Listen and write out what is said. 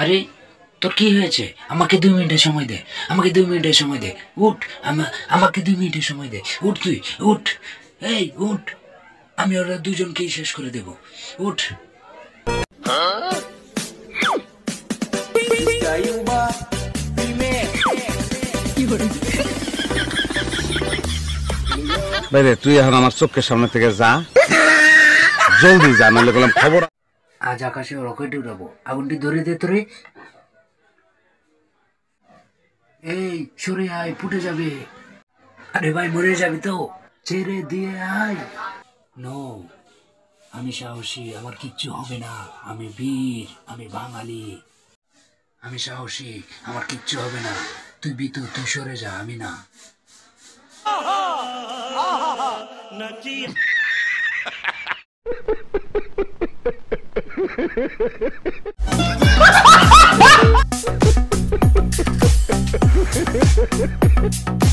আরে তোর কি হয়েছে? আমাকে 2 মিনিটের সময় দে, আমাকে 2 মিনিটের সময় দে। উঠ, আমাকে 2 মিনিটের সময় দে। উঠ তুই, উঠ। এই উঠ, আমি ওরা দুজনকেই শেষ করে দেব। উঠ। বাইরে তুই এখন আমার চোখের সামনে থেকে যা, জলদি যা, নাহলে বললাম খবর। আজ আকাশে রকেট উড়াবো, আগুনটি ধরে দে তোরে। এই সরে আয়, ফুটে যাবে। আরে ভাই মরে যাবি তো, ছেড়ে দিয়ে আয়। নো, আমি সাহসী, আমার কিচ্ছু হবে না। আমি বীর, আমি বাঙালি। আমি সাহসী, আমার কিচ্ছু হবে না। তুই বিতু, তুই সরে যা, আমি না। Ha ha ha ha!